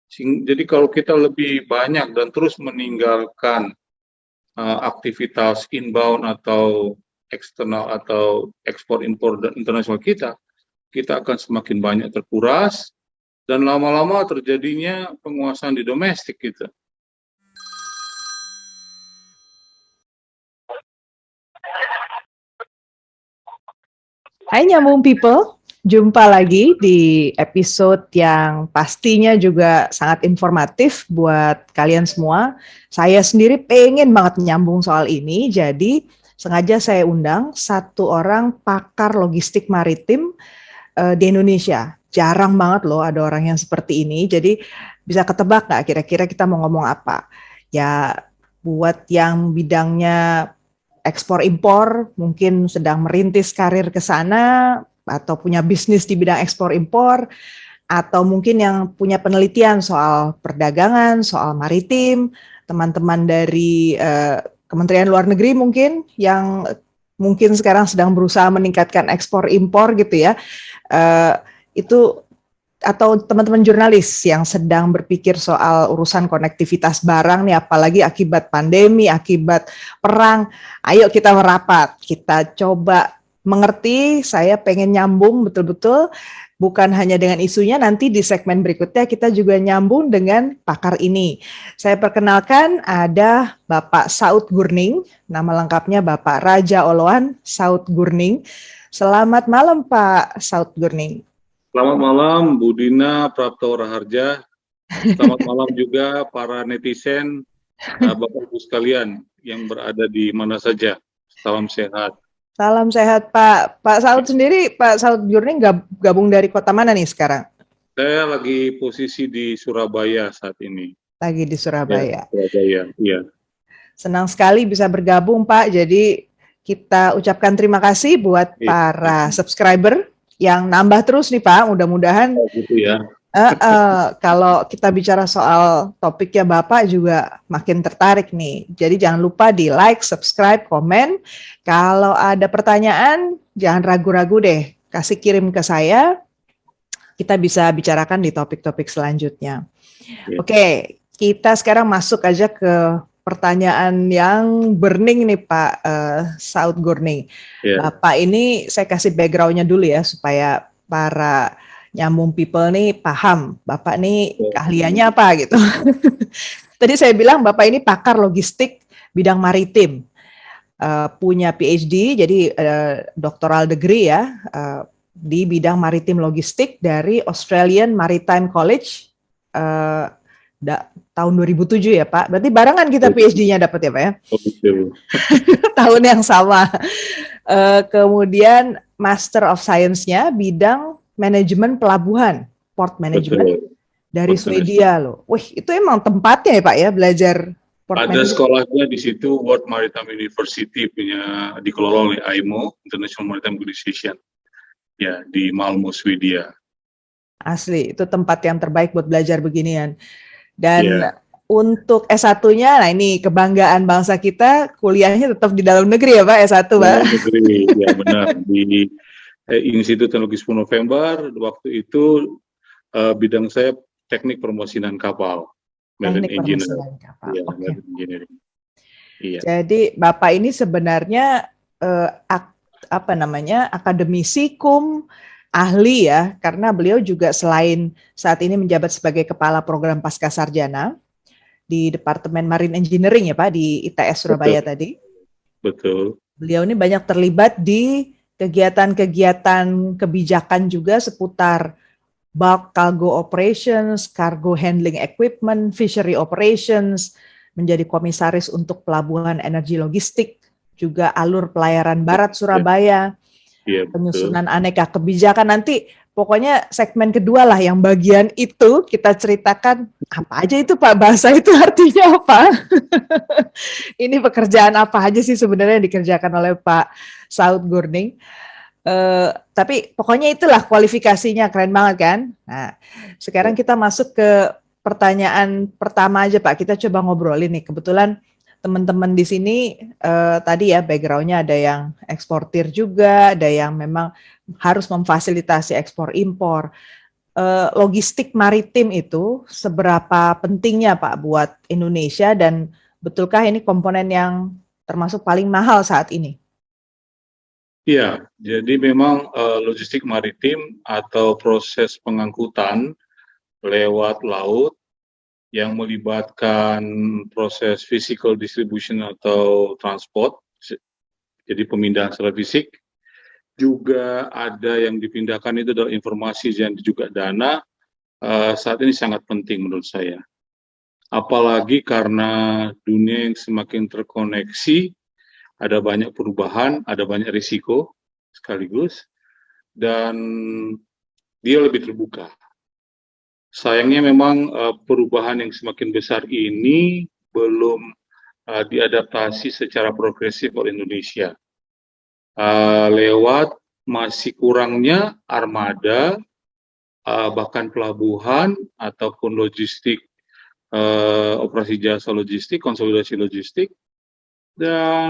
Jadi kalau kita lebih banyak dan terus meninggalkan aktivitas inbound atau eksternal atau ekspor impor internasional kita akan semakin banyak terkuras dan lama-lama terjadinya penguasaan di domestik gitu. Hai Nyambung People, jumpa lagi di episode yang pastinya juga sangat informatif buat kalian semua. Saya sendiri pengen banget nyambung soal ini, jadi sengaja saya undang satu orang pakar logistik maritim di Indonesia. Jarang banget loh ada orang yang seperti ini, jadi bisa ketebak nggak kira-kira kita mau ngomong apa? Ya buat yang bidangnya ekspor impor, mungkin sedang merintis karir ke sana atau punya bisnis di bidang ekspor impor, atau mungkin yang punya penelitian soal perdagangan, soal maritim, teman-teman dari Kementerian Luar Negeri mungkin yang mungkin sekarang sedang berusaha meningkatkan ekspor impor gitu ya, itu atau teman-teman jurnalis yang sedang berpikir soal urusan konektivitas barang nih, apalagi akibat pandemi, akibat perang, ayo kita merapat, kita coba mengerti. Saya pengen nyambung betul-betul, bukan hanya dengan isunya, nanti di segmen berikutnya kita juga nyambung dengan pakar ini. Saya perkenalkan ada Bapak Saud Gurning, nama lengkapnya Bapak Raja Oloan Saud Gurning. Selamat malam Pak Saud Gurning. Selamat malam Bu Dina Prapto Raharja. Selamat malam juga para netizen, Bapak Ibu sekalian yang berada di mana saja. Salam sehat. Salam sehat Pak. Pak Saud sendiri, Pak Saud Gurning gabung dari kota mana nih sekarang? Saya lagi posisi di Surabaya saat ini. Lagi di Surabaya. Ya, Surabaya, iya. Senang sekali bisa bergabung Pak. Jadi kita ucapkan terima kasih buat para subscriber yang nambah terus nih Pak, mudah-mudahan. Oh, gitu ya. Kalau kita bicara soal topiknya Bapak juga makin tertarik nih. Jadi jangan lupa di like, subscribe, komen. Kalau ada pertanyaan, jangan ragu-ragu deh, kasih kirim ke saya. Kita bisa bicarakan di topik-topik selanjutnya. Oke, kita sekarang masuk aja ke pertanyaan yang burning nih Pak Saud Gurning. Bapak ini saya kasih background-nya dulu ya supaya para Nyambung People nih paham. Bapak nih keahliannya apa gitu. Tadi saya bilang Bapak ini pakar logistik bidang maritim. Punya PhD, jadi doctoral degree ya, di bidang maritim logistik dari Australian Maritime College tahun 2007 ya Pak. Berarti barengan kita PhD-nya dapat ya Pak ya? Tahun yang sama. Kemudian Master of Science-nya bidang manajemen pelabuhan, port management dari Swedia loh. Wih, itu emang tempatnya ya Pak ya belajar port management? Ada sekolahnya di situ, World Maritime University punya dikelola oleh IMO, International Maritime Organization. Ya, di Malmö, Swedia. Asli, itu tempat yang terbaik buat belajar beginian. Dan untuk S1-nya, nah ini kebanggaan bangsa kita, kuliahnya tetap di dalam negeri ya Pak, S1 Pak? Dalam negeri, ya benar. Di Institut Teknologi 10 November, waktu itu bidang saya teknik permosinan kapal. Teknik permosinan kapal, ya, oke. Engineering. Iya. Jadi Bapak ini sebenarnya akademisi kum, ahli ya, karena beliau juga selain saat ini menjabat sebagai Kepala Program Pascasarjana di Departemen Marine Engineering ya Pak, di ITS Surabaya tadi. Betul. Beliau ini banyak terlibat di kegiatan-kegiatan kebijakan juga seputar bulk cargo operations, cargo handling equipment, fishery operations, menjadi komisaris untuk pelabuhan energi logistik, juga alur pelayaran barat Surabaya, penyusunan aneka kebijakan. Nanti pokoknya segmen kedua lah yang bagian itu kita ceritakan apa aja itu Pak, bahasa itu artinya apa. Ini pekerjaan apa aja sih sebenarnya yang dikerjakan oleh Pak Saud Gurning. Tapi pokoknya itulah kualifikasinya, keren banget kan. Nah, sekarang kita masuk ke pertanyaan pertama aja Pak, kita coba ngobrolin nih. Kebetulan teman-teman di sini tadi ya background-nya ada yang eksportir juga, ada yang memang harus memfasilitasi ekspor impor. logistik maritim itu seberapa pentingnya Pak buat Indonesia dan betulkah ini komponen yang termasuk paling mahal saat ini? Iya, jadi memang logistik maritim atau proses pengangkutan lewat laut yang melibatkan proses physical distribution atau transport, jadi pemindahan secara fisik, juga ada yang dipindahkan itu adalah informasi dan juga dana, saat ini sangat penting menurut saya. Apalagi karena dunia yang semakin terkoneksi, ada banyak perubahan, ada banyak risiko sekaligus, dan dia lebih terbuka. Sayangnya memang perubahan yang semakin besar ini belum diadaptasi secara progresif oleh Indonesia. Lewat masih kurangnya armada, bahkan pelabuhan ataupun logistik, operasi jasa logistik, konsolidasi logistik, dan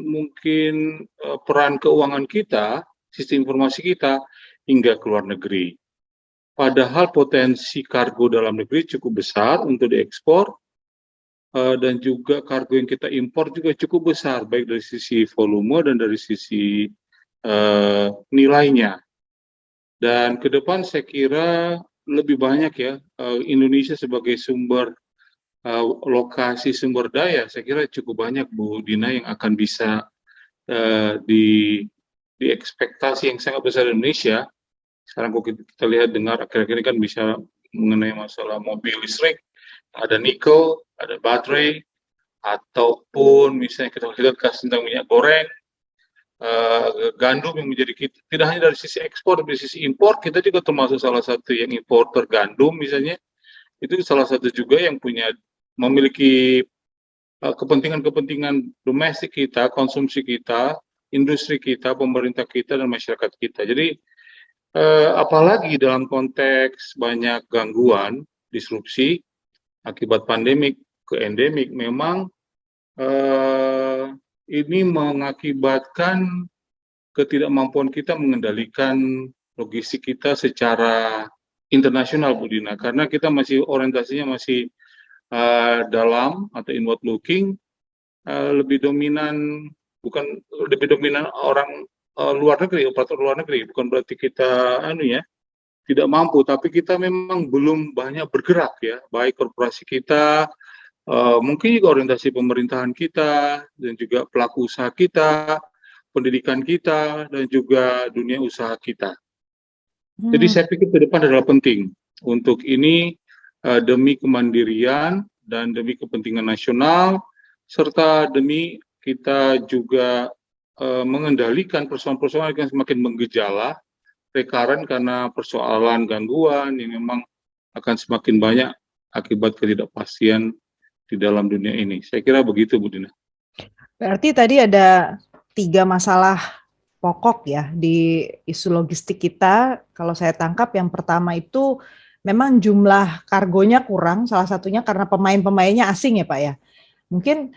mungkin peran keuangan kita, sistem informasi kita hingga ke luar negeri. Padahal potensi kargo dalam negeri cukup besar untuk diekspor, dan juga kargo yang kita impor juga cukup besar, baik dari sisi volume dan dari sisi nilainya. Dan ke depan saya kira lebih banyak ya, Indonesia sebagai sumber lokasi sumber daya, saya kira cukup banyak Bu Dina yang akan bisa diekspektasi yang sangat besar di Indonesia. Sekarang kalau kita lihat dengar akhir-akhir ini kan bisa mengenai masalah mobil listrik, ada nikel, ada baterai, ataupun misalnya kita lihat tentang minyak goreng, gandum yang menjadi kita, tidak hanya dari sisi ekspor, dari sisi impor, kita juga termasuk salah satu yang importer gandum misalnya, itu salah satu juga yang memiliki kepentingan-kepentingan domestik kita, konsumsi kita, industri kita, pemerintah kita, dan masyarakat kita. Jadi apalagi dalam konteks banyak gangguan, disrupsi akibat pandemik ke endemik, memang ini mengakibatkan ketidakmampuan kita mengendalikan logistik kita secara internasional, Bu Dina, karena kita masih orientasinya masih dalam atau inward looking, lebih dominan orang luar negeri, operator luar negeri. Bukan berarti kita tidak mampu, tapi kita memang belum banyak bergerak ya, baik korporasi kita, mungkin juga orientasi pemerintahan kita, dan juga pelaku usaha kita, pendidikan kita, dan juga dunia usaha kita. Jadi saya pikir ke depan adalah penting untuk ini, demi kemandirian dan demi kepentingan nasional, serta demi kita juga mengendalikan persoalan-persoalan yang semakin menggejala, rekaren karena persoalan gangguan yang memang akan semakin banyak akibat ketidakpastian di dalam dunia ini. Saya kira begitu, Bu Dina. Berarti tadi ada 3 masalah pokok ya di isu logistik kita. Kalau saya tangkap yang pertama itu memang jumlah kargonya kurang, salah satunya karena pemain-pemainnya asing ya Pak ya. Mungkin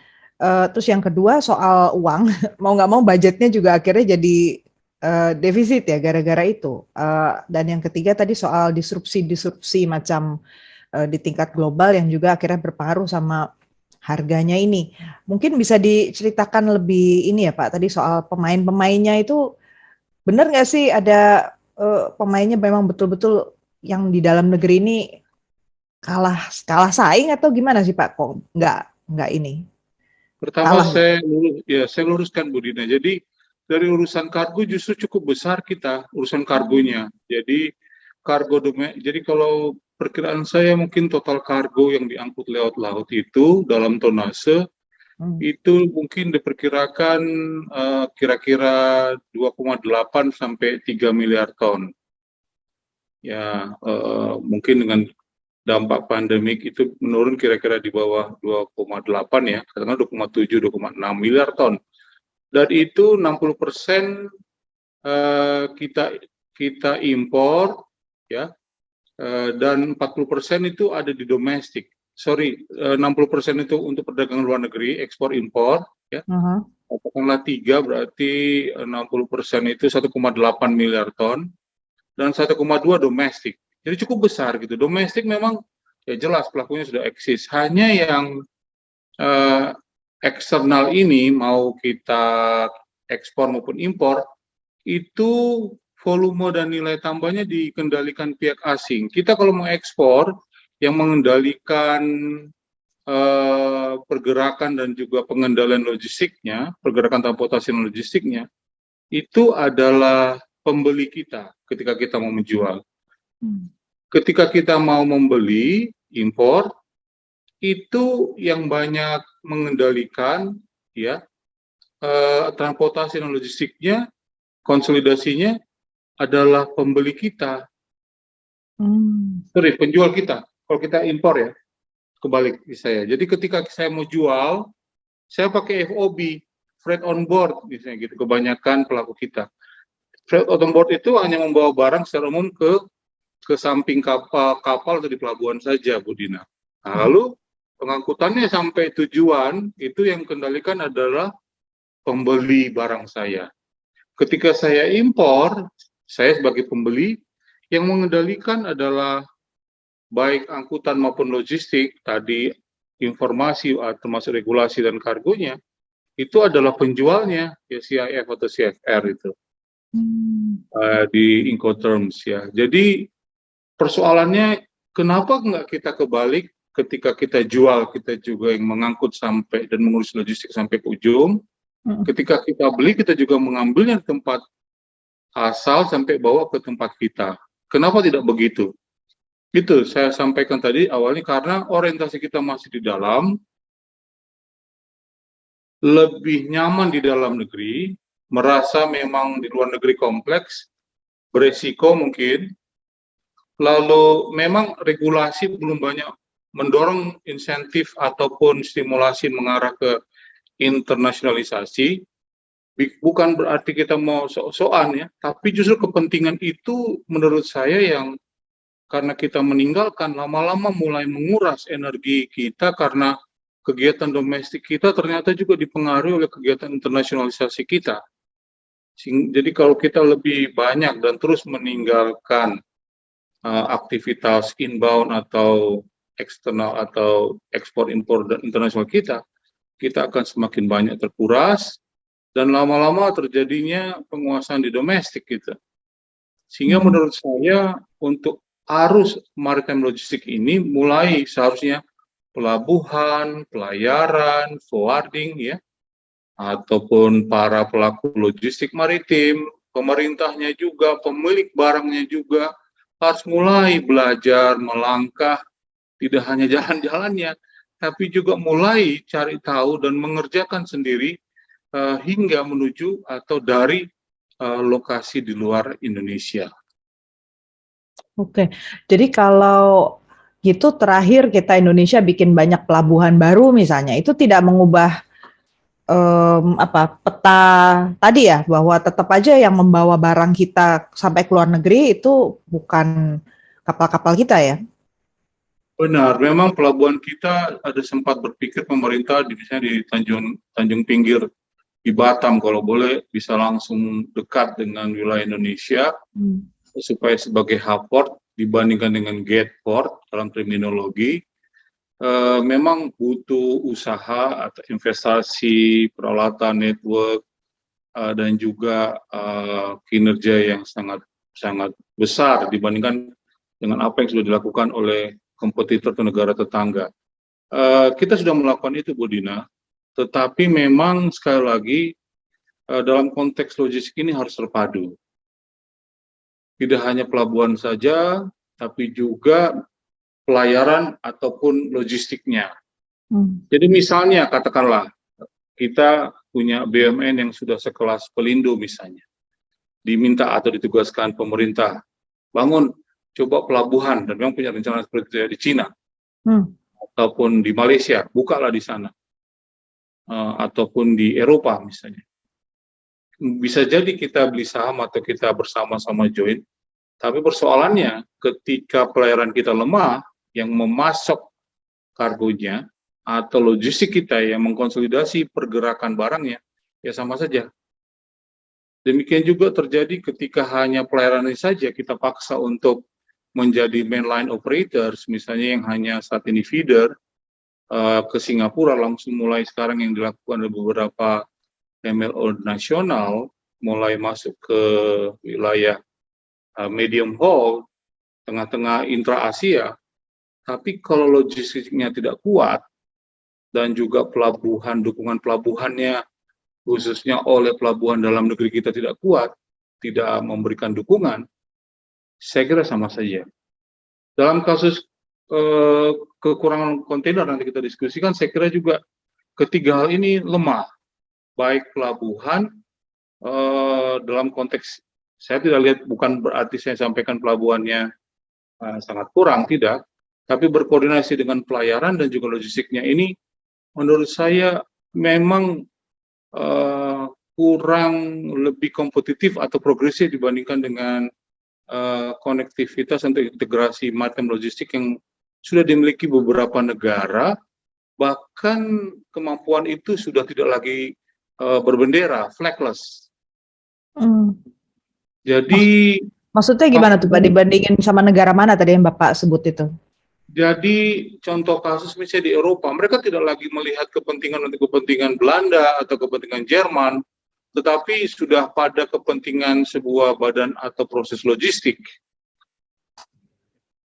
terus yang kedua soal uang, mau nggak mau budgetnya juga akhirnya jadi defisit ya gara-gara itu. Dan yang ketiga tadi soal disrupsi macam di tingkat global yang juga akhirnya berpengaruh sama harganya ini. Mungkin bisa diceritakan lebih ini ya Pak, tadi soal pemain-pemainnya itu benar nggak sih ada pemainnya memang betul-betul yang di dalam negeri ini kalah saing atau gimana sih Pak? Kok nggak ini? Pertama saya luruskan Bu Dina. Jadi dari urusan kargo justru cukup besar kita urusan kargonya. Jadi jadi kalau perkiraan saya mungkin total kargo yang diangkut lewat laut itu dalam tonnase itu mungkin diperkirakan kira-kira 2,8 sampai 3 miliar ton. Ya, mungkin dengan dampak pandemik itu menurun kira-kira di bawah 2,8 ya, katakanlah 2,7, 2,6 miliar ton. Dan itu 60% kita impor ya, dan 40% itu ada di domestik. 60% itu untuk perdagangan luar negeri, ekspor impor ya. Katakanlah 3 berarti 60% itu 1,8 miliar ton dan 1,2 domestik. Jadi cukup besar gitu. Domestik memang ya jelas pelakunya sudah eksis. Hanya yang eksternal ini mau kita ekspor maupun impor itu volume dan nilai tambahnya dikendalikan pihak asing. Kita kalau mau ekspor yang mengendalikan pergerakan dan juga pengendalian logistiknya, pergerakan transportasi dan logistiknya, itu adalah pembeli kita ketika kita mau menjual. Ketika kita mau membeli, impor, itu yang banyak mengendalikan ya transportasi dan logistiknya, konsolidasinya adalah pembeli kita, sorry, penjual kita. Kalau kita impor ya, kebalik di saya. Jadi ketika saya mau jual, saya pakai FOB, freight on board, misalnya gitu. Kebanyakan pelaku kita. Freight on board itu hanya membawa barang secara umum ke samping kapal atau di pelabuhan saja, Bu Dina. Nah, lalu pengangkutannya sampai tujuan itu yang kendalikan adalah pembeli barang saya. Ketika saya impor, saya sebagai pembeli yang mengendalikan adalah baik angkutan maupun logistik, tadi informasi termasuk regulasi dan kargonya, itu adalah penjualnya, ya CIF atau CFR itu, di Incoterms ya. Jadi persoalannya kenapa nggak kita kebalik, ketika kita jual, kita juga yang mengangkut sampai dan mengurus logistik sampai ke ujung, ketika kita beli, kita juga mengambilnya di tempat asal sampai bawa ke tempat kita. Kenapa tidak begitu? Itu saya sampaikan tadi awalnya karena orientasi kita masih di dalam, lebih nyaman di dalam negeri, merasa memang di luar negeri kompleks, beresiko mungkin, lalu memang regulasi belum banyak mendorong insentif ataupun stimulasi mengarah ke internasionalisasi. Bukan berarti kita mau sok-sokan ya, tapi justru kepentingan itu menurut saya yang karena kita meninggalkan, lama-lama mulai menguras energi kita karena kegiatan domestik kita ternyata juga dipengaruhi oleh kegiatan internasionalisasi kita. Jadi kalau kita lebih banyak dan terus meninggalkan aktivitas inbound atau eksternal atau ekspor impor internasional kita akan semakin banyak terkuras dan lama-lama terjadinya penguasaan di domestik gitu. Sehingga menurut saya untuk arus maritime logistik ini mulai seharusnya pelabuhan, pelayaran, forwarding ya, ataupun para pelaku logistik maritim, pemerintahnya juga, pemilik barangnya juga harus mulai belajar melangkah, tidak hanya jalan-jalannya, tapi juga mulai cari tahu dan mengerjakan sendiri hingga menuju atau dari lokasi di luar Indonesia. Oke, jadi kalau gitu terakhir kita Indonesia bikin banyak pelabuhan baru misalnya, itu tidak mengubah peta tadi ya, bahwa tetap aja yang membawa barang kita sampai ke luar negeri itu bukan kapal-kapal kita ya? Benar, memang pelabuhan kita ada sempat berpikir pemerintah misalnya di Tanjung Pinggir di Batam kalau boleh bisa langsung dekat dengan wilayah Indonesia supaya sebagai hub port dibandingkan dengan gate port dalam terminologi. Memang butuh usaha atau investasi, peralatan, network, dan juga kinerja yang sangat besar dibandingkan dengan apa yang sudah dilakukan oleh kompetitor atau negara tetangga. Kita sudah melakukan itu, Bu Dina, tetapi memang sekali lagi dalam konteks logistik ini harus terpadu. Tidak hanya pelabuhan saja, tapi juga pelayaran ataupun logistiknya. Jadi misalnya katakanlah kita punya BUMN yang sudah sekelas Pelindo misalnya, diminta atau ditugaskan pemerintah bangun coba pelabuhan dan memang punya rencana seperti itu di Cina ataupun di Malaysia, bukalah di sana ataupun di Eropa misalnya. Bisa jadi kita beli saham atau kita bersama-sama join, tapi persoalannya ketika pelayaran kita lemah, yang memasok kargonya atau logistik kita yang mengkonsolidasi pergerakan barangnya, ya sama saja. Demikian juga terjadi ketika hanya pelayaran ini saja kita paksa untuk menjadi mainline operators, misalnya yang hanya saat ini feeder ke Singapura, langsung mulai sekarang yang dilakukan oleh beberapa MLO nasional, mulai masuk ke wilayah medium haul, tengah-tengah intra-Asia. Tapi kalau logistiknya tidak kuat, dan juga pelabuhan, dukungan pelabuhannya, khususnya oleh pelabuhan dalam negeri kita tidak kuat, tidak memberikan dukungan, saya kira sama saja. Dalam kasus kekurangan kontainer nanti kita diskusikan, saya kira juga ketiga hal ini lemah, baik pelabuhan dalam konteks, saya tidak lihat, bukan berarti saya sampaikan pelabuhannya sangat kurang, tidak, tapi berkoordinasi dengan pelayaran dan juga logistiknya ini, menurut saya memang kurang lebih kompetitif atau progresif dibandingkan dengan konektivitas untuk integrasi maritim logistik yang sudah dimiliki beberapa negara, bahkan kemampuan itu sudah tidak lagi berbendera, flagless. Jadi maksudnya gimana tuh Pak, dibandingin sama negara mana tadi yang Bapak sebut itu? Jadi contoh kasus misalnya di Eropa, mereka tidak lagi melihat kepentingan untuk kepentingan Belanda atau kepentingan Jerman, tetapi sudah pada kepentingan sebuah badan atau proses logistik.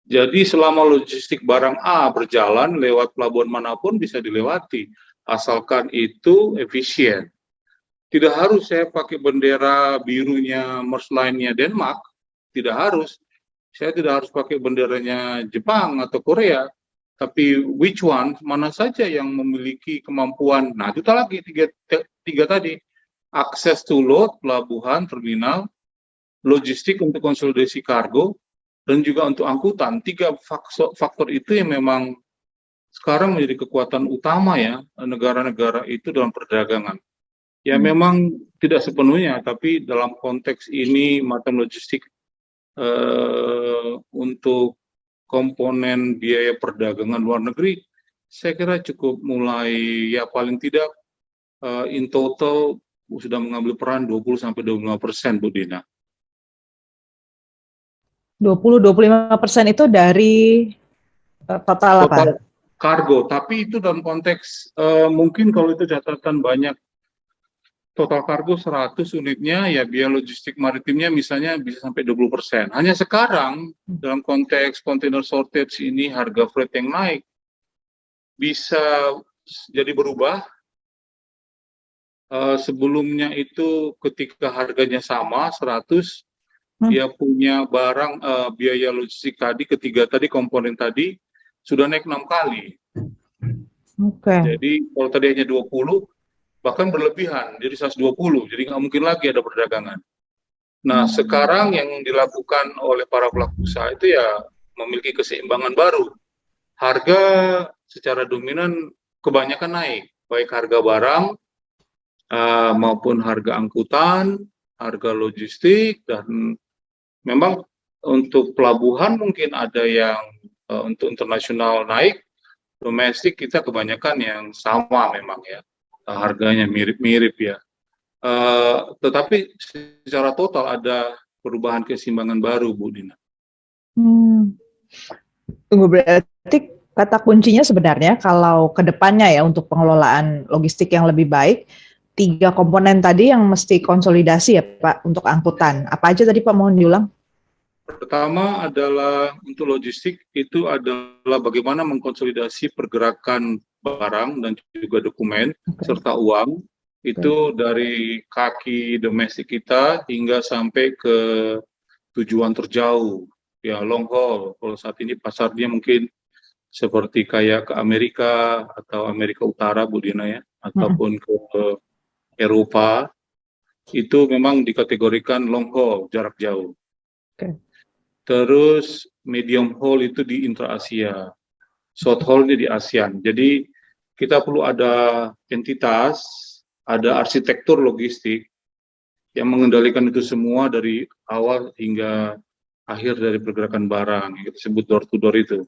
Jadi selama logistik barang A berjalan lewat pelabuhan manapun bisa dilewati, asalkan itu efisien. Tidak harus saya pakai bendera birunya Maersk Line-nya Denmark, tidak harus. Saya tidak harus pakai benderanya Jepang atau Korea, tapi which one, mana saja yang memiliki kemampuan. Nah, itu lagi tiga tadi, akses to load, pelabuhan, terminal, logistik untuk konsolidasi kargo, dan juga untuk angkutan. Tiga faktor itu yang memang sekarang menjadi kekuatan utama ya negara-negara itu dalam perdagangan. Ya memang tidak sepenuhnya, tapi dalam konteks ini maritim logistik untuk komponen biaya perdagangan luar negeri, saya kira cukup mulai, ya paling tidak in total sudah mengambil peran 20-25%, Bu Dina. 20-25% itu dari total apa? Kargo, tapi itu dalam konteks mungkin kalau itu catatan banyak, total kargo 100 unitnya, ya biaya logistik maritimnya misalnya bisa sampai 20%. Hanya sekarang dalam konteks container shortage ini, harga freight yang naik bisa jadi berubah. Sebelumnya itu ketika harganya sama 100, dia punya barang biaya logistik tadi, ketiga tadi komponen tadi sudah naik 6 kali. Jadi kalau tadi hanya 20, bahkan berlebihan, jadi 120, jadi nggak mungkin lagi ada perdagangan. Nah, sekarang yang dilakukan oleh para pelaku usaha itu ya memiliki keseimbangan baru. Harga secara dominan kebanyakan naik, baik harga barang maupun harga angkutan, harga logistik, dan memang untuk pelabuhan mungkin ada yang untuk internasional naik, domestik kita kebanyakan yang sama memang ya. Harganya mirip-mirip ya. Tetapi secara total ada perubahan keseimbangan baru, Bu Dina. Tunggu, berarti kata kuncinya sebenarnya kalau ke depannya ya untuk pengelolaan logistik yang lebih baik, 3 komponen tadi yang mesti konsolidasi ya Pak untuk angkutan. Apa aja tadi Pak, mohon diulang? Pertama adalah untuk logistik itu adalah bagaimana mengkonsolidasi pergerakan barang dan juga dokumen serta uang itu dari kaki domestik kita hingga sampai ke tujuan terjauh, ya long haul. Kalau saat ini pasarnya mungkin seperti kayak ke Amerika atau Amerika Utara, Bu Dina ya, ataupun ke Eropa, itu memang dikategorikan long haul, jarak jauh. Terus medium haul itu di intra-Asia, short haul ini di ASEAN. Jadi kita perlu ada entitas, ada arsitektur logistik yang mengendalikan itu semua dari awal hingga akhir dari pergerakan barang, yang kita sebut door to door itu.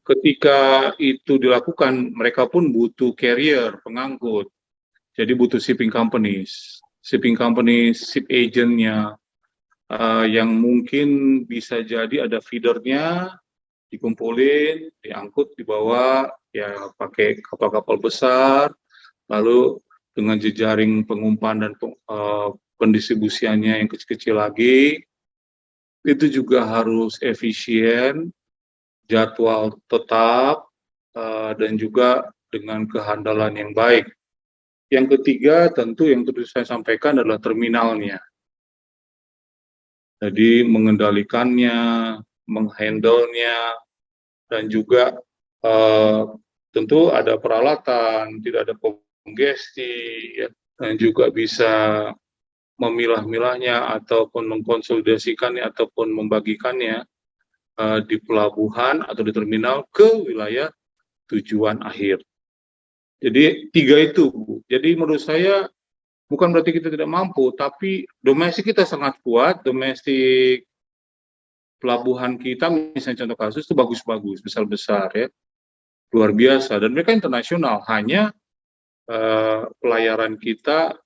Ketika itu dilakukan, mereka pun butuh carrier, pengangkut. Jadi butuh shipping companies, ship agent-nya, yang mungkin bisa jadi ada feedernya, dikumpulin, diangkut, dibawa, ya pakai kapal-kapal besar, lalu dengan jejaring pengumpan dan pendistribusiannya yang kecil-kecil lagi, itu juga harus efisien, jadwal tetap, dan juga dengan kehandalan yang baik. Yang ketiga, tentu yang terus saya sampaikan adalah terminalnya. Jadi mengendalikannya, menghandle-nya, dan juga tentu ada peralatan, tidak ada kongesti, ya, dan juga bisa memilah-milahnya ataupun mengkonsolidasikannya ataupun membagikannya di pelabuhan atau di terminal ke wilayah tujuan akhir. Jadi 3 itu, Bu. Jadi menurut saya bukan berarti kita tidak mampu, tapi domestik kita sangat kuat, domestik pelabuhan kita, misalnya contoh kasus itu bagus-bagus, besar-besar ya, luar biasa, dan mereka internasional. Hanya pelayaran kita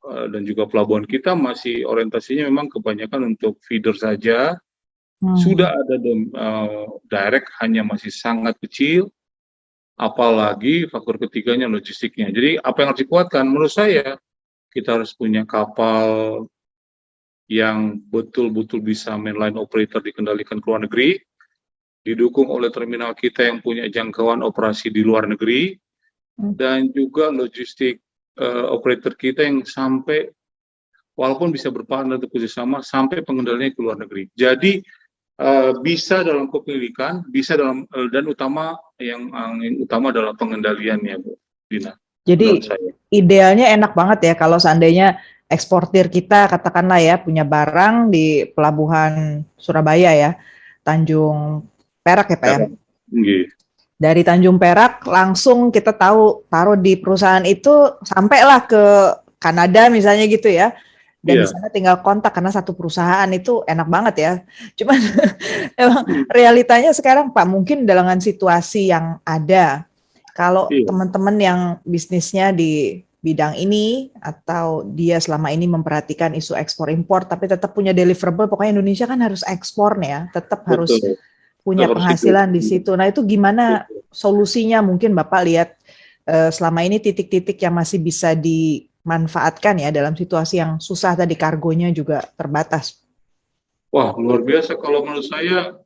dan juga pelabuhan kita masih orientasinya memang kebanyakan untuk feeder saja. Sudah ada direct, hanya masih sangat kecil, apalagi faktor ketiganya logistiknya. Jadi apa yang harus dikuatkan? Menurut saya kita harus punya kapal yang betul-betul bisa mainline operator dikendalikan ke luar negeri, didukung oleh terminal kita yang punya jangkauan operasi di luar negeri, dan juga logistik operator kita yang sampai, walaupun bisa berpartner untuk kerjasama, sampai pengendaliannya ke luar negeri. Jadi bisa dalam kepemilikan, bisa dalam, dan yang utama adalah pengendaliannya, Bu Dina. Jadi idealnya enak banget ya kalau seandainya eksportir kita katakanlah ya punya barang di pelabuhan Surabaya ya, Tanjung Perak ya Pak ya. Dari Tanjung Perak langsung kita taruh di perusahaan itu sampailah ke Kanada misalnya gitu ya. Dan di sana tinggal kontak karena satu perusahaan itu enak banget ya. Cuman emang realitanya sekarang Pak, mungkin dengan situasi yang ada, kalau teman-teman yang bisnisnya di bidang ini atau dia selama ini memperhatikan isu ekspor impor tapi tetap punya deliverable, pokoknya Indonesia kan harus ekspor nih ya, tetap harus punya penghasilan di situ. Nah itu gimana solusinya? Mungkin Bapak lihat selama ini titik-titik yang masih bisa dimanfaatkan ya dalam situasi yang susah, tadi kargonya juga terbatas. Wah, luar biasa kalau menurut saya.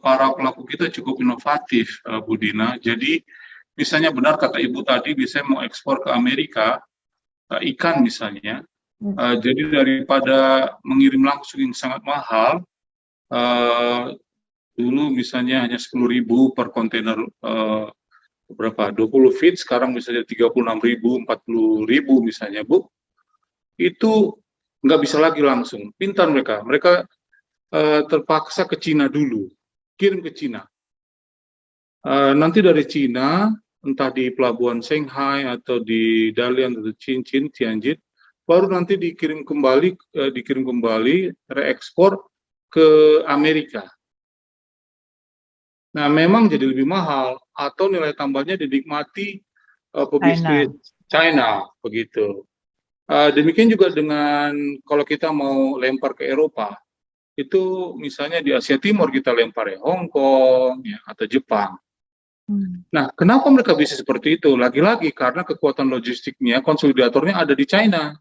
Para pelaku kita cukup inovatif, Bu Dina. Jadi misalnya benar kata Ibu tadi, bisa mau ekspor ke Amerika, ikan misalnya. Jadi daripada mengirim langsung yang sangat mahal, dulu misalnya hanya 10.000 per kontainer, berapa? 20 feet, sekarang misalnya 36.000, 40.000 misalnya, Bu. Itu nggak bisa lagi langsung. Pintar mereka. Mereka terpaksa ke Cina dulu, kirim ke Cina. Nanti dari Cina, entah di pelabuhan Shanghai atau di Dalian atau Tianjin, baru nanti dikirim kembali, reekspor ke Amerika. Nah, memang jadi lebih mahal atau nilai tambahnya dinikmati pebisnis China, begitu. Demikian juga dengan kalau kita mau lempar ke Eropa. Itu misalnya di Asia Timur kita lempar ya, Hong Kong ya, atau Jepang. Nah, kenapa mereka bisa seperti itu? Lagi-lagi karena kekuatan logistiknya, konsolidatornya ada di China.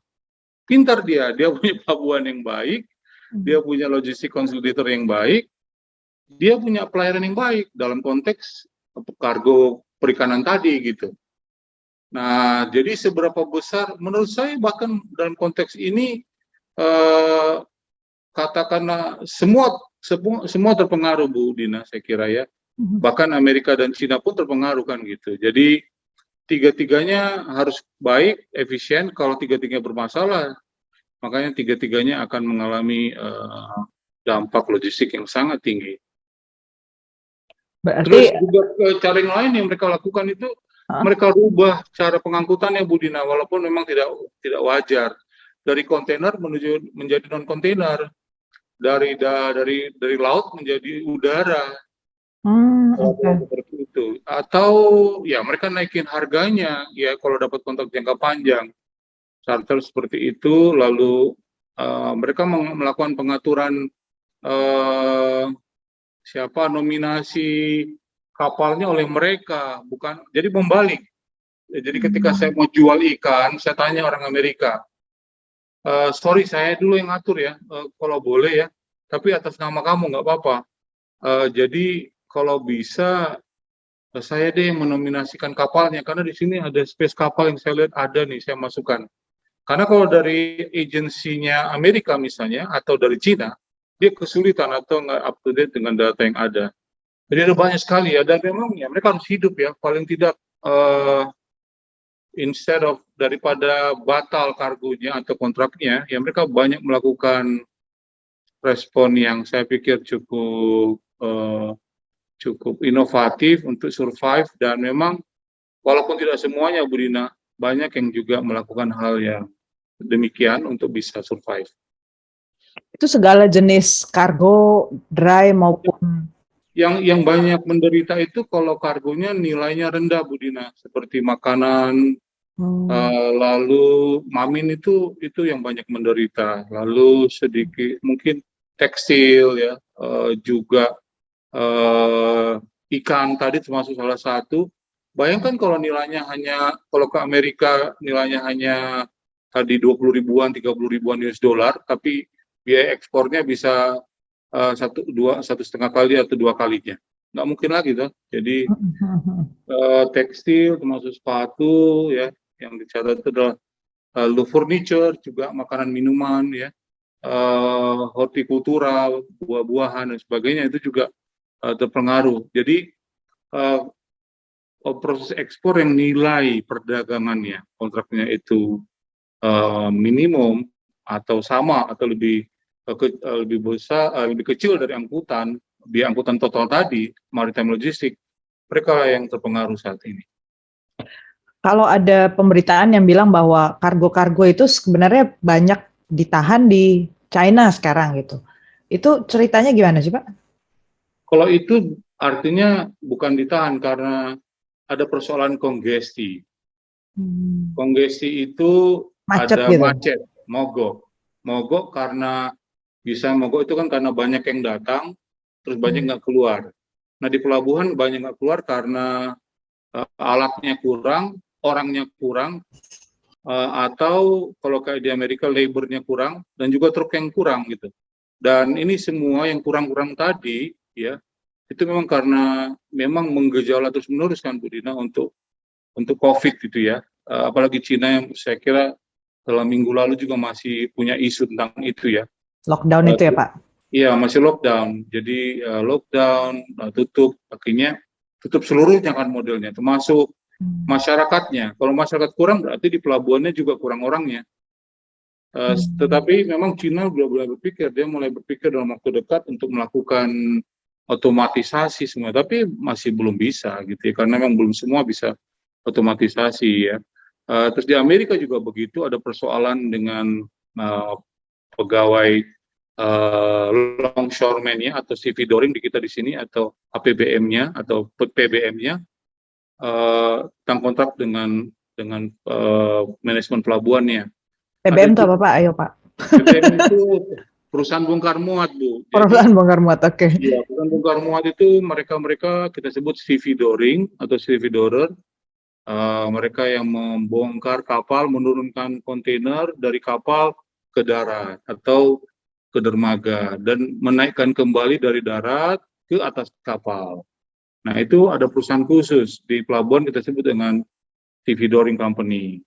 Pintar dia punya pelabuhan yang baik, dia punya logistik konsolidator yang baik, dia punya pelayanan yang baik dalam konteks kargo perikanan tadi gitu. Nah, jadi seberapa besar menurut saya bahkan dalam konteks ini katakanlah semua terpengaruh, Bu Dina, saya kira ya. Bahkan Amerika dan Cina pun terpengaruh kan gitu. Jadi tiga-tiganya harus baik, efisien. Kalau tiga-tiganya bermasalah, makanya tiga-tiganya akan mengalami dampak logistik yang sangat tinggi. Berarti, terus juga cara yang lain yang mereka lakukan itu, mereka rubah cara pengangkutannya, Bu Dina, walaupun memang tidak wajar. Dari kontainer menjadi non kontainer. Dari laut menjadi udara, seperti itu. Atau ya mereka naikin harganya ya kalau dapat kontrak jangka panjang, charter seperti itu. Lalu mereka melakukan pengaturan siapa nominasi kapalnya oleh mereka, bukan jadi membalik. Jadi ketika saya mau jual ikan, saya tanya orang Amerika, sorry saya dulu yang ngatur ya, kalau boleh ya, tapi atas nama kamu nggak apa-apa. Jadi kalau bisa saya deh yang menominasikan kapalnya, karena di sini ada space kapal yang saya lihat ada nih, saya masukkan. Karena kalau dari agensinya Amerika misalnya, atau dari Cina, dia kesulitan atau nggak up to date dengan data yang ada. Jadi ada banyak sekali ya, dan memang ya mereka harus hidup ya, paling tidak instead of daripada batal kargonya atau kontraknya, ya mereka banyak melakukan respon yang saya pikir cukup inovatif untuk survive, dan memang walaupun tidak semuanya Bu Dina, banyak yang juga melakukan hal yang demikian untuk bisa survive. Itu segala jenis kargo, dry maupun Yang banyak menderita itu kalau kargonya nilainya rendah Bu Dina, seperti makanan, lalu mamin itu yang banyak menderita, lalu sedikit mungkin tekstil ya, juga ikan tadi termasuk salah satu. Bayangkan kalau nilainya hanya, kalau ke Amerika nilainya hanya tadi 20 ribuan, 30 ribuan US dollar, tapi biaya ekspornya bisa satu setengah kali atau dua kalinya. Nggak mungkin lagi tuh. Jadi tekstil termasuk sepatu ya, yang dicatat itu adalah lalu furniture, juga makanan minuman ya, hortikultura, buah-buahan dan sebagainya itu juga terpengaruh. Jadi proses ekspor yang nilai perdagangannya, kontraknya itu minimum atau sama atau lebih besar, lebih kecil dari angkutan, biaya angkutan total tadi, maritime logistik, mereka yang terpengaruh saat ini. Kalau ada pemberitaan yang bilang bahwa kargo-kargo itu sebenarnya banyak ditahan di China sekarang gitu. Itu ceritanya gimana sih Pak? Kalau itu artinya bukan ditahan karena ada persoalan kongesti. Kongesti itu Macet ada gitu. macet, mogok. Mogok karena bisa mogok itu kan karena banyak yang datang, terus banyak nggak keluar. Nah di pelabuhan banyak nggak keluar karena alatnya kurang, orangnya kurang, atau kalau kayak di Amerika labornya kurang, dan juga truk yang kurang gitu. Dan ini semua yang kurang-kurang tadi ya, itu memang karena memang menggejala terus menerus kan Bu Dina untuk COVID gitu ya. Apalagi Cina yang saya kira dalam minggu lalu juga masih punya isu tentang itu ya. Lockdown itu ya Pak? Iya, masih lockdown. Jadi lockdown, tutup, akhirnya tutup seluruhnya kan modelnya, termasuk masyarakatnya. Kalau masyarakat kurang berarti di pelabuhannya juga kurang orangnya. Tetapi memang Cina mulai berpikir, dia mulai berpikir dalam waktu dekat untuk melakukan otomatisasi semua, tapi masih belum bisa gitu ya, karena memang belum semua bisa otomatisasi ya. Terus di Amerika juga begitu, ada persoalan dengan pegawai longshoreman-nya atau stevedoring di kita di sini, atau APBM-nya atau PBM-nya, tentang kontrak dengan manajemen pelabuhannya. PBM itu apa Pak? Ayo Pak. PBM itu perusahaan bongkar muat Bu. Perusahaan bongkar muat, oke. Iya, perusahaan bongkar muat itu mereka kita sebut stevedoring atau stevedorer. Mereka yang membongkar kapal, menurunkan kontainer dari kapal ke darat atau ke dermaga, dan menaikkan kembali dari darat ke atas kapal. Nah itu ada perusahaan khusus di pelabuhan kita sebut dengan stevedoring company.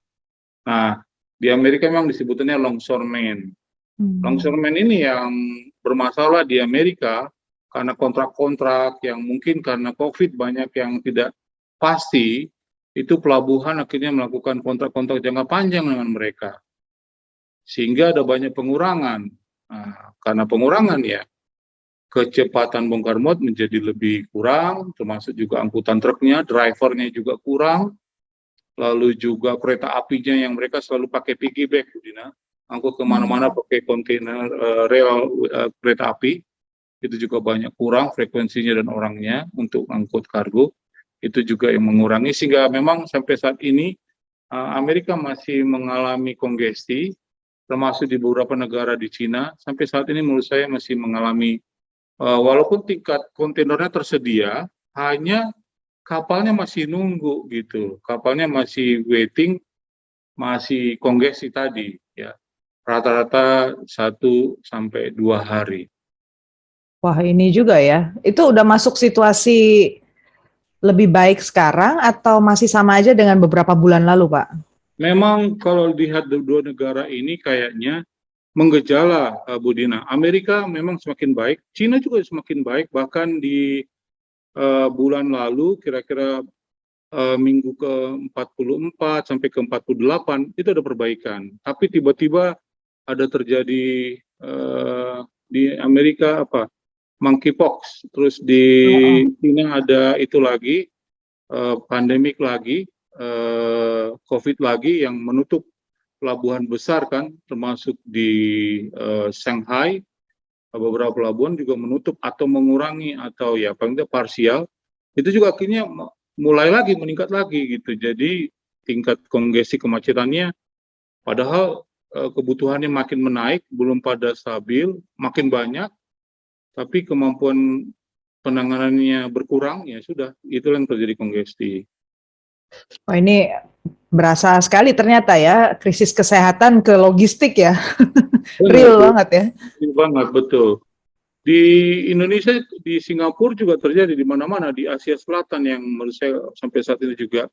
Nah di Amerika memang disebutnya longshoreman. Longshoreman ini yang bermasalah di Amerika karena kontrak-kontrak yang mungkin karena COVID banyak yang tidak pasti, itu pelabuhan akhirnya melakukan kontrak-kontrak jangka panjang dengan mereka. Sehingga ada banyak pengurangan. Nah, karena pengurangan ya, kecepatan bongkar muat menjadi lebih kurang, termasuk juga angkutan truknya, drivernya juga kurang, lalu juga kereta apinya yang mereka selalu pakai piggyback, Bu Dina, angkut kemana-mana pakai kontainer rel kereta api, itu juga banyak kurang frekuensinya dan orangnya untuk angkut kargo, itu juga yang mengurangi, sehingga memang sampai saat ini Amerika masih mengalami kongesti, termasuk di beberapa negara di Cina, sampai saat ini menurut saya masih mengalami, walaupun tingkat kontainernya tersedia, hanya kapalnya masih nunggu gitu, kapalnya masih waiting, masih kongesi tadi, ya rata-rata 1 sampai 2 hari. Wah, ini juga ya. Itu udah masuk situasi lebih baik sekarang atau masih sama aja dengan beberapa bulan lalu, Pak? Memang kalau lihat dua negara ini kayaknya menggejala, Bu Dina. Amerika memang semakin baik, Cina juga semakin baik, bahkan di bulan lalu kira-kira minggu ke-44 sampai ke-48 itu ada perbaikan. Tapi tiba-tiba ada terjadi di Amerika apa monkeypox, terus di China ada itu lagi, pandemik lagi, COVID lagi yang menutup pelabuhan besar kan, termasuk di Shanghai, beberapa pelabuhan juga menutup atau mengurangi atau ya paling tidak parsial. Itu juga akhirnya mulai lagi meningkat lagi gitu. Jadi tingkat kongesi kemacetannya, padahal kebutuhannya makin menaik, belum pada stabil, makin banyak, tapi kemampuan penanganannya berkurang, ya sudah, itulah yang terjadi kongesti. Oh, ini berasa sekali ternyata ya, krisis kesehatan ke logistik ya. Real banget ya. Real banget, betul. Di Indonesia, di Singapura juga terjadi, di mana-mana, di Asia Selatan yang menurut saya sampai saat ini juga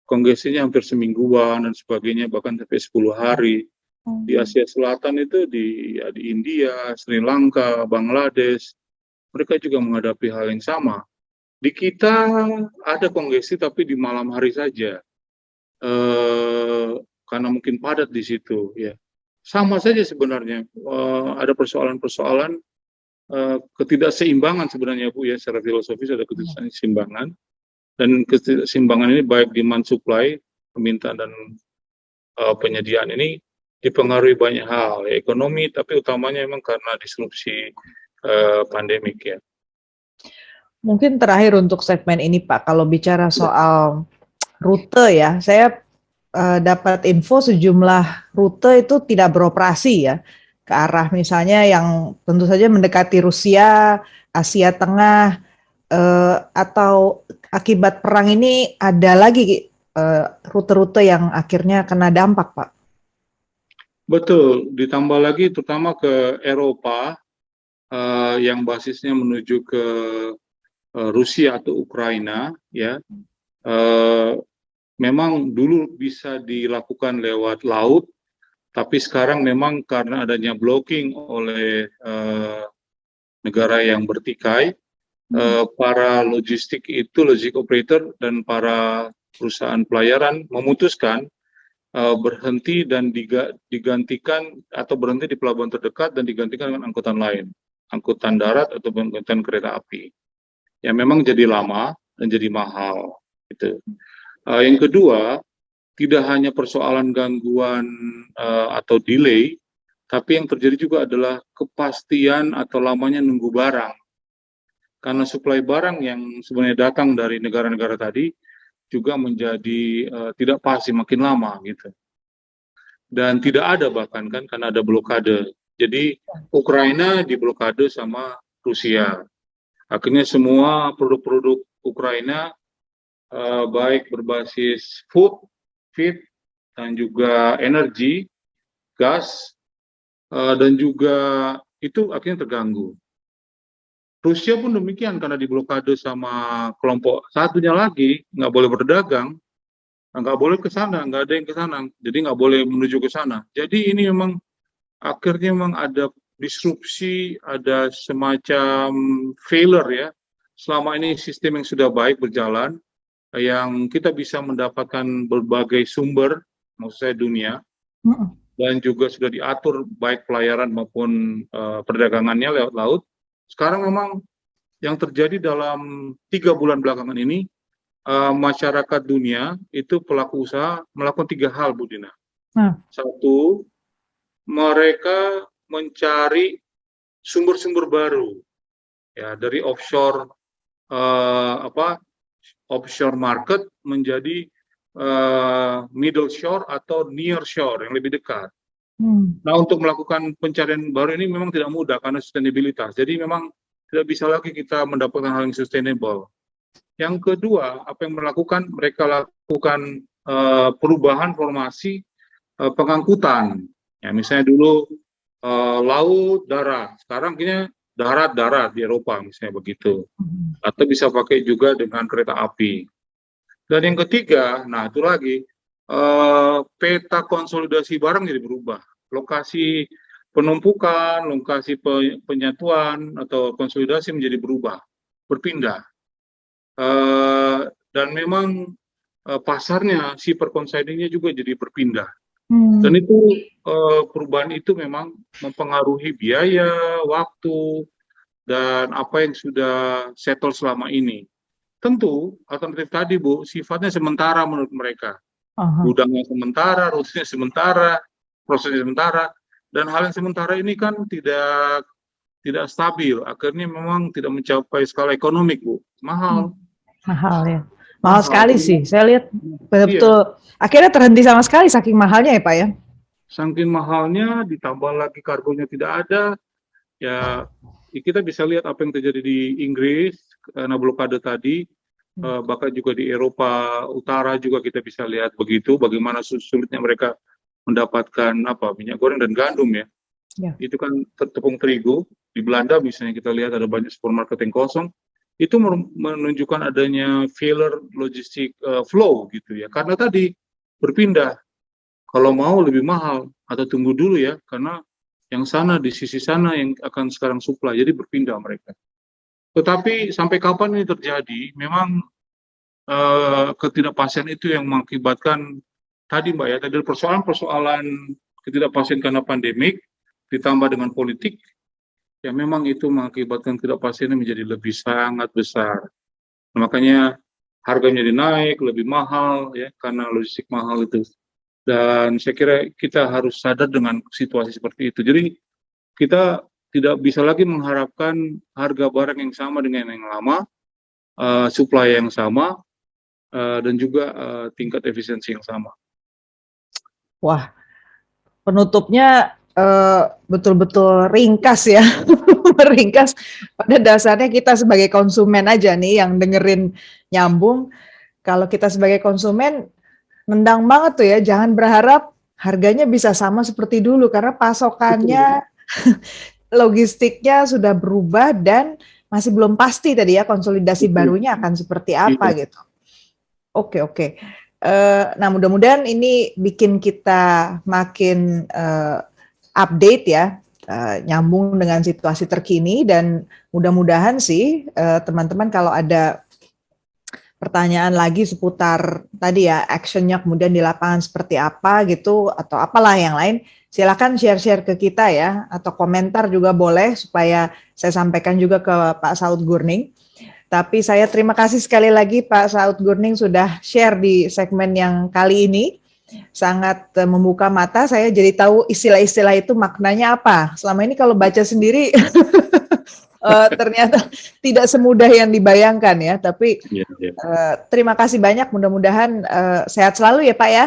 kongesinya hampir semingguan dan sebagainya, bahkan sampai 10 hari. Di Asia Selatan itu di India, Sri Lanka, Bangladesh, mereka juga menghadapi hal yang sama. Di kita ada kongesi tapi di malam hari saja, karena mungkin padat di situ. Ya, sama saja sebenarnya. Ada persoalan-persoalan ketidakseimbangan sebenarnya, Bu, ya, secara filosofis ada ketidakseimbangan, dan ketidakseimbangan ini baik demand supply, permintaan dan penyediaan ini dipengaruhi banyak hal, ya, ekonomi, tapi utamanya memang karena disrupsi pandemik ya. Mungkin terakhir untuk segmen ini Pak, kalau bicara soal rute ya, saya dapat info sejumlah rute itu tidak beroperasi ya, ke arah misalnya yang tentu saja mendekati Rusia, Asia Tengah, atau akibat perang ini ada lagi rute-rute yang akhirnya kena dampak Pak. Betul, ditambah lagi terutama ke Eropa, yang basisnya menuju ke Rusia atau Ukraina, ya, memang dulu bisa dilakukan lewat laut, tapi sekarang memang karena adanya blocking oleh negara yang bertikai, para logistik operator dan para perusahaan pelayaran memutuskan berhenti dan digantikan atau berhenti di pelabuhan terdekat dan digantikan dengan angkutan lain, angkutan darat atau angkutan kereta api. Ya memang jadi lama dan jadi mahal. Gitu. Yang kedua, tidak hanya persoalan gangguan atau delay, tapi yang terjadi juga adalah kepastian atau lamanya nunggu barang. Karena suplai barang yang sebenarnya datang dari negara-negara tadi juga menjadi tidak pasti, makin lama gitu. Dan tidak ada bahkan kan karena ada blokade. Jadi Ukraina diblokade sama Rusia. Akhirnya semua produk-produk Ukraina, baik berbasis food, feed, dan juga energi, gas, dan juga itu akhirnya terganggu. Rusia pun demikian karena diblokade sama kelompok satunya lagi, nggak boleh berdagang, nggak boleh ke sana, nggak ada yang ke sana, jadi nggak boleh menuju ke sana. Jadi ini memang akhirnya memang ada disrupsi, ada semacam failure ya. Selama ini sistem yang sudah baik berjalan, yang kita bisa mendapatkan berbagai sumber, maksud saya dunia, dan juga sudah diatur baik pelayaran maupun perdagangannya lewat laut. Sekarang memang yang terjadi dalam 3 bulan belakangan ini, masyarakat dunia itu pelaku usaha melakukan 3 hal, Bu Dina. Satu, mereka mencari sumber-sumber baru, ya, dari offshore offshore market menjadi middle shore atau near shore yang lebih dekat. Nah, untuk melakukan pencarian baru ini memang tidak mudah karena sustainabilitas. Jadi memang tidak bisa lagi kita mendapatkan hal yang sustainable. Yang kedua, apa yang mereka lakukan perubahan formasi pengangkutan. Ya, misalnya dulu laut, darat. Sekarang kayaknya darat-darat di Eropa misalnya begitu. Atau bisa pakai juga dengan kereta api. Dan yang ketiga, nah itu lagi, peta konsolidasi barang jadi berubah. Lokasi penumpukan, lokasi penyatuan atau konsolidasi menjadi berubah, berpindah. Dan memang pasarnya, si perconsidingnya juga jadi berpindah. Dan itu perubahan itu memang mempengaruhi biaya, waktu, dan apa yang sudah settle selama ini. Tentu alternatif tadi Bu, sifatnya sementara menurut mereka. Gudangnya sementara, rutenya sementara, prosesnya sementara, dan hal yang sementara ini kan tidak stabil. Akhirnya memang tidak mencapai skala ekonomik Bu, mahal. Mahal ya, mahal sekali sih. Saya lihat Iya. betul-betul akhirnya terhenti sama sekali saking mahalnya ya Pak ya. Saking mahalnya, ditambah lagi kargonya tidak ada, ya kita bisa lihat apa yang terjadi di Inggris karena blokade tadi, bahkan juga di Eropa Utara juga kita bisa lihat begitu, bagaimana sulitnya mereka mendapatkan minyak goreng dan gandum ya. Itu kan tepung terigu. Di Belanda misalnya kita lihat ada banyak supermarket yang kosong, itu menunjukkan adanya failure logistik flow gitu ya, karena tadi berpindah. Kalau mau lebih mahal atau tunggu dulu ya, karena yang sana di sisi sana yang akan sekarang supply, jadi berpindah mereka. Tetapi sampai kapan ini terjadi? Memang ketidakpastian itu yang mengakibatkan tadi Mbak ya, tadi persoalan-persoalan ketidakpastian karena pandemik ditambah dengan politik, ya memang itu mengakibatkan ketidakpastian menjadi lebih sangat besar. Nah, makanya harganya jadi naik, lebih mahal ya karena logistik mahal itu. Dan saya kira kita harus sadar dengan situasi seperti itu. Jadi kita tidak bisa lagi mengharapkan harga barang yang sama dengan yang lama, supply yang sama, dan juga tingkat efisiensi yang sama. Wah, penutupnya betul-betul ringkas ya. Ringkas. Pada dasarnya kita sebagai konsumen aja nih yang dengerin nyambung. Kalau kita sebagai konsumen nendang banget tuh ya, jangan berharap harganya bisa sama seperti dulu karena pasokannya, logistiknya sudah berubah dan masih belum pasti tadi ya konsolidasi barunya akan seperti apa gitu. Oke. Nah mudah-mudahan ini bikin kita makin update ya, nyambung dengan situasi terkini dan mudah-mudahan sih teman-teman kalau ada pertanyaan lagi seputar tadi ya actionnya kemudian di lapangan seperti apa gitu atau apalah yang lain, silakan share-share ke kita ya atau komentar juga boleh supaya saya sampaikan juga ke Pak Saud Gurning. Tapi saya terima kasih sekali lagi Pak Saud Gurning sudah share di segmen yang kali ini. Sangat membuka mata, saya jadi tahu istilah-istilah itu maknanya apa. Selama ini kalau baca sendiri ternyata tidak semudah yang dibayangkan ya, tapi terima kasih banyak, mudah-mudahan sehat selalu ya Pak ya.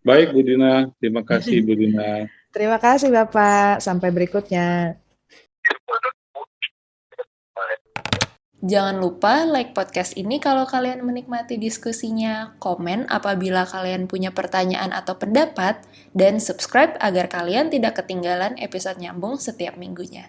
Baik Bu Dina, terima kasih Bu Dina. Terima kasih Bapak, sampai berikutnya. Jangan lupa like podcast ini kalau kalian menikmati diskusinya, komen apabila kalian punya pertanyaan atau pendapat, dan subscribe agar kalian tidak ketinggalan episode nyambung setiap minggunya.